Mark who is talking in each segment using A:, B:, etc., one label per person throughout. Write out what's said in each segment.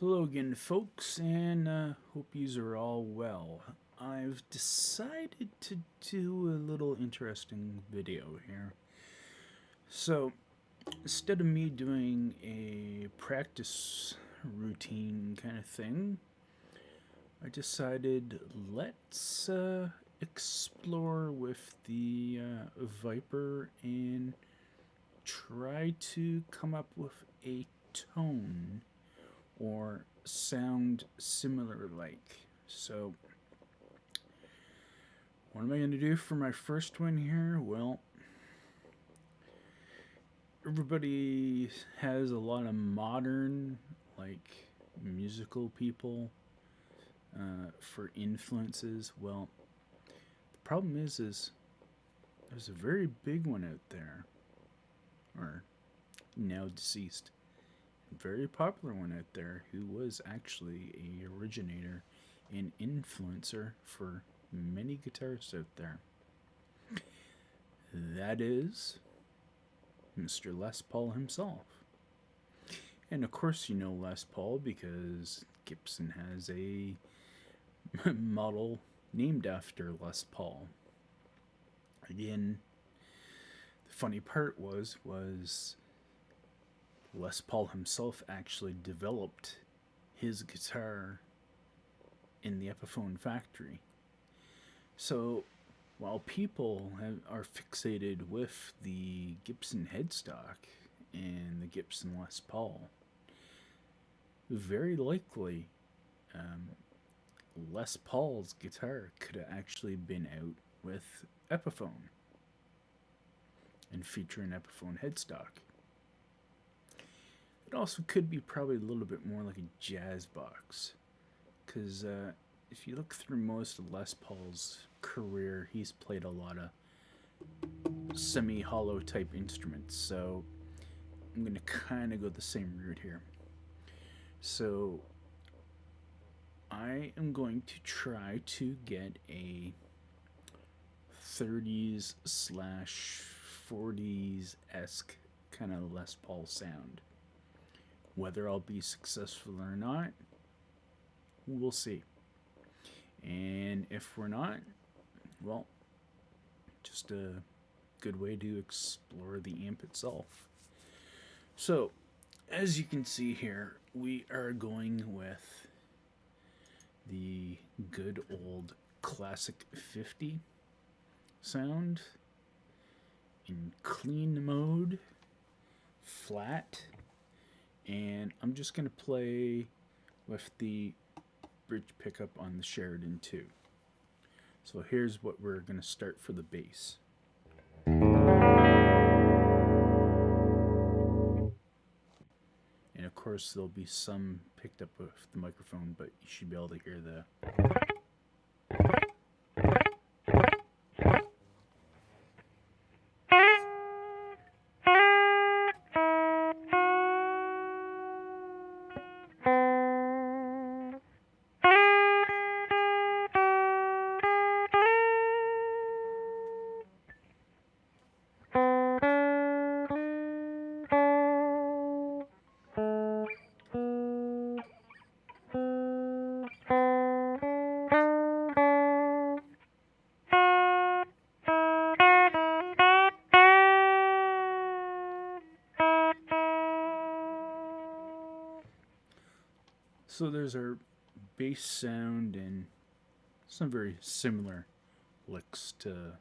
A: Hello again, folks, and hope yous are all well. I've decided to do a little interesting video here. So, instead of me doing a practice routine kind of thing, I decided let's explore with the Vypyr and try to come up with a tone or sound similar like. So, what am I going to do for my first one here? Well, everybody has a lot of modern, like, musical people for influences. Well, the problem is there's a very big one out there, or now deceased, very popular one out there who was actually a originator and influencer for many guitarists out there. That is Mr. Les Paul himself. And of course you know Les Paul because Gibson has a model named after Les Paul. Again, the funny part was Les Paul himself actually developed his guitar in the Epiphone factory. So while people are fixated with the Gibson headstock and the Gibson Les Paul, very likely Les Paul's guitar could have actually been out with Epiphone and feature an Epiphone headstock. It also could be probably a little bit more like a jazz box, because if you look through most of Les Paul's career, he's played a lot of semi-hollow type instruments, so I'm going to kind of go the same route here. So I am going to try to get a 30s slash 40s esque kind of Les Paul sound. Whether I'll be successful or not, we'll see. And if we're not, well, just a good way to explore the amp itself. So, as you can see here, we are going with the good old classic 50 sound in clean mode, flat, and I'm just going to play with the bridge pickup on the Sheridan 2. So here's what we're going to start for the bass. And of course there'll be some picked up with the microphone, but you should be able to hear the So there's our bass sound and some very similar licks to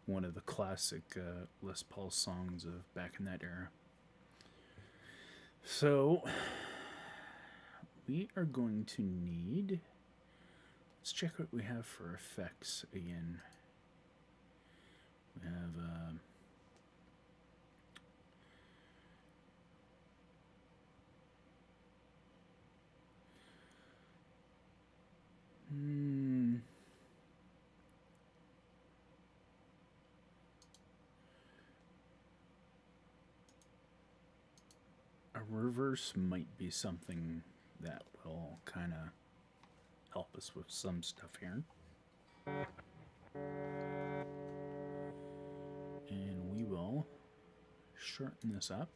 A: one of the classic Les Paul songs of back in that era. So we are going to need, let's check what we have for effects again. We have a reverse might be something that will kind of help us with some stuff here. And we will shorten this up.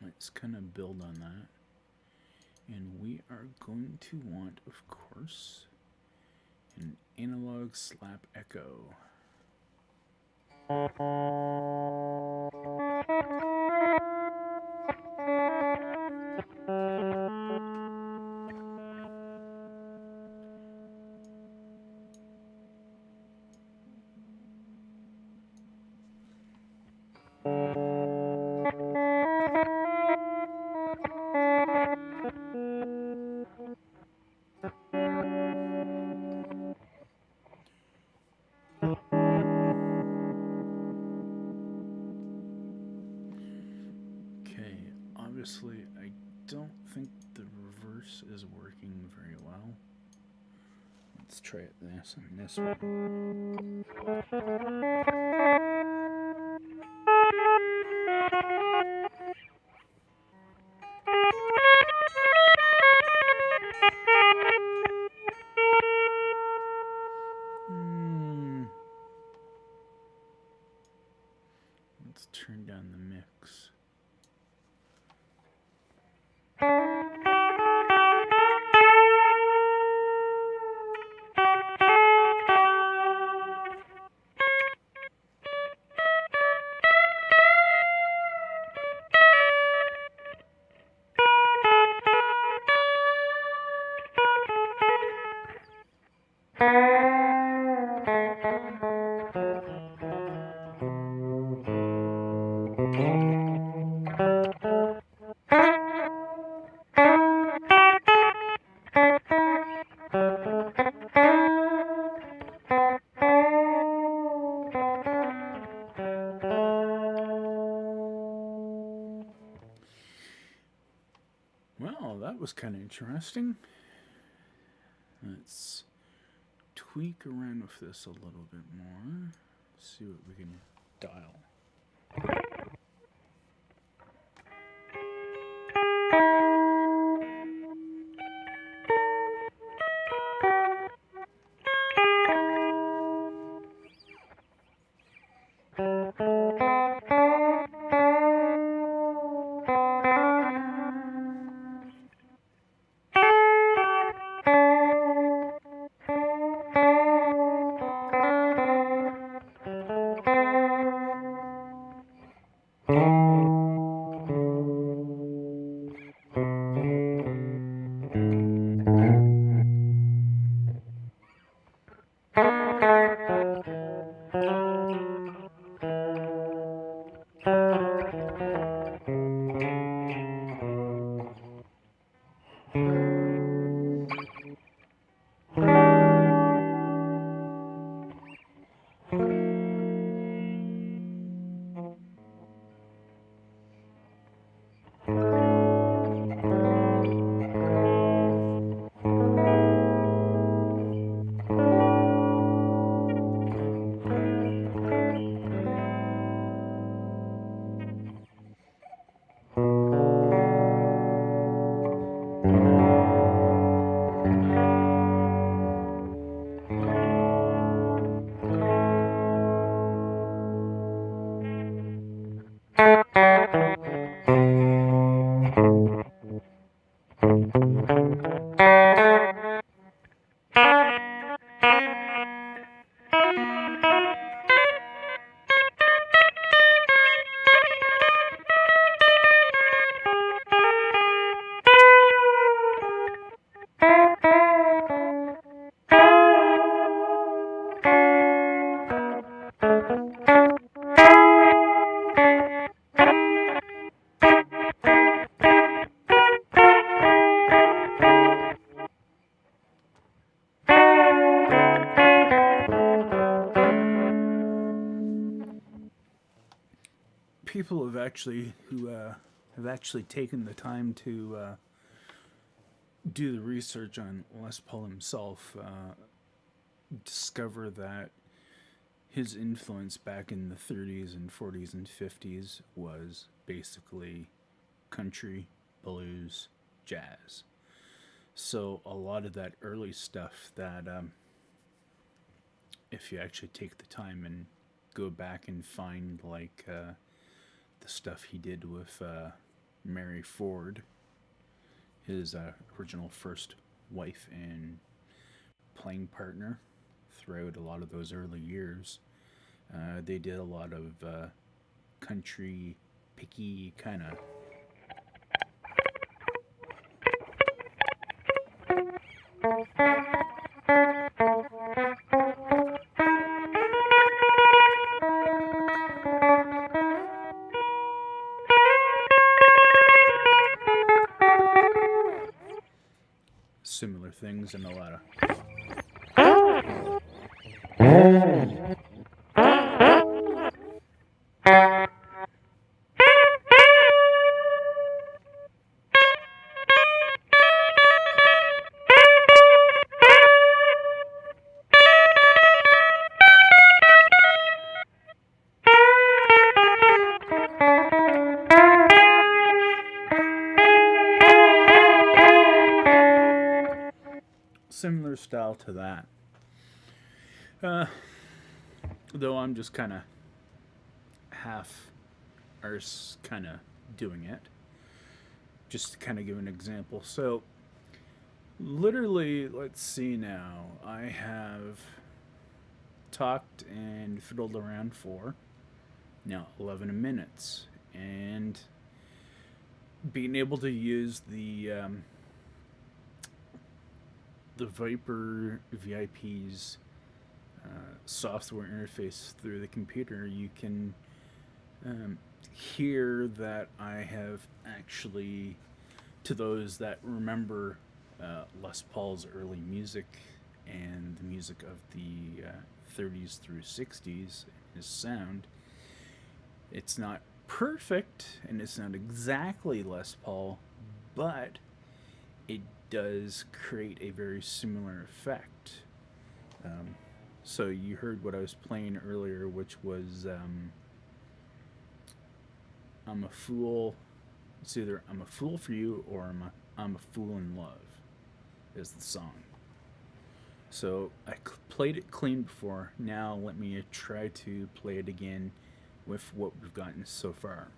A: let's kind of build on that. And we are going to want, of course, an analog slap echo. Obviously, I don't think the reverse is working very well. Let's try it this and this one. Let's turn down the mix. Well, that was kind of interesting. Let's tweak around with this a little bit more. See what we can dial. People have actually taken the time to do the research on Les Paul himself, discover that his influence back in the 30s and 40s and 50s was basically country, blues, jazz. So a lot of that early stuff that if you actually take the time and go back and find like the stuff he did with Mary Ford, his original first wife and playing partner throughout a lot of those early years. They did a lot of country, picky kind of similar things and a lot of similar style to that. Uh, though I'm just kind of half arse kind of doing it. Just to kind of give an example. So, literally, let's see now. I have talked and fiddled around for now 11 minutes. And being able to use the Vypyr VIP's software interface through the computer, you can hear that I have actually, to those that remember Les Paul's early music and the music of the 30s through 60s, his sound, it's not perfect and it's not exactly Les Paul, but it does create a very similar effect. So you heard what I was playing earlier, which was I'm a fool. It's either I'm a fool for you or I'm a fool in love is the song. So I played it clean before. Now let me try to play it again with what we've gotten so far.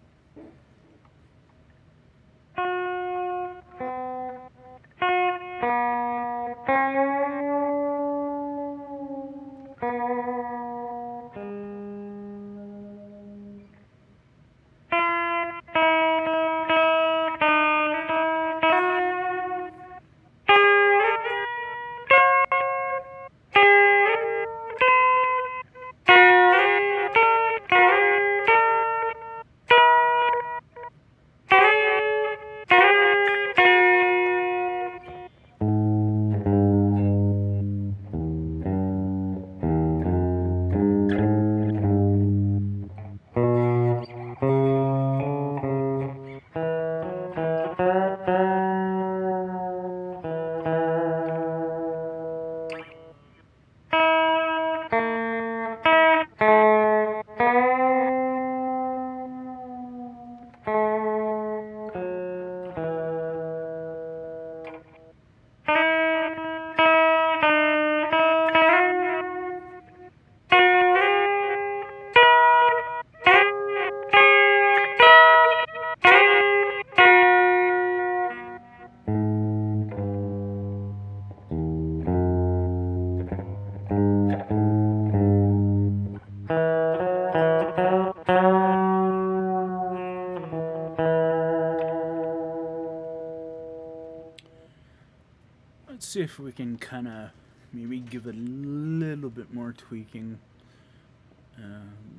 A: Let's see if we can kind of maybe give it a little bit more tweaking.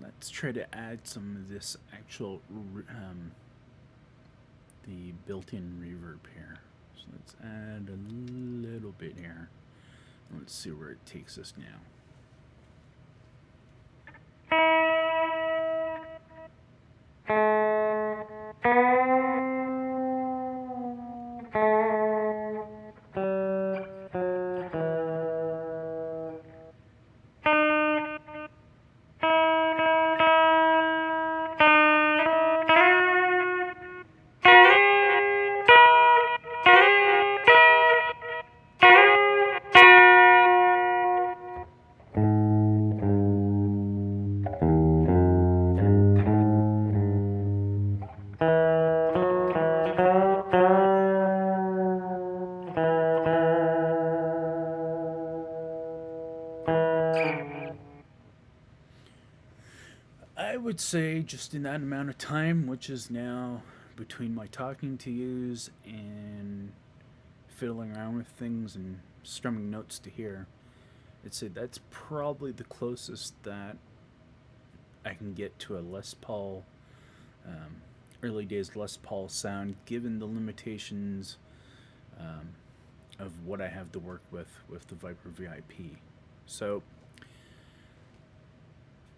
A: Let's try to add some of this actual the built-in reverb here. So let's add a little bit here. Let's see where it takes us now. would say just in that amount of time, which is now between my talking to yous and fiddling around with things and strumming notes to hear, I'd say that's probably the closest that I can get to a Les Paul, early days Les Paul sound, given the limitations of what I have to work with the Vypyr VIP. So,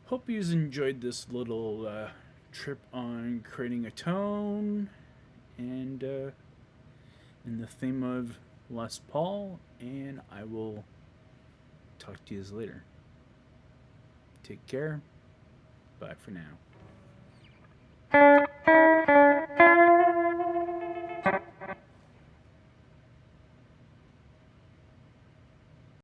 A: hope you enjoyed this little trip on creating a tone and in the theme of Les Paul, and I will talk to you later. Take care. Bye for now.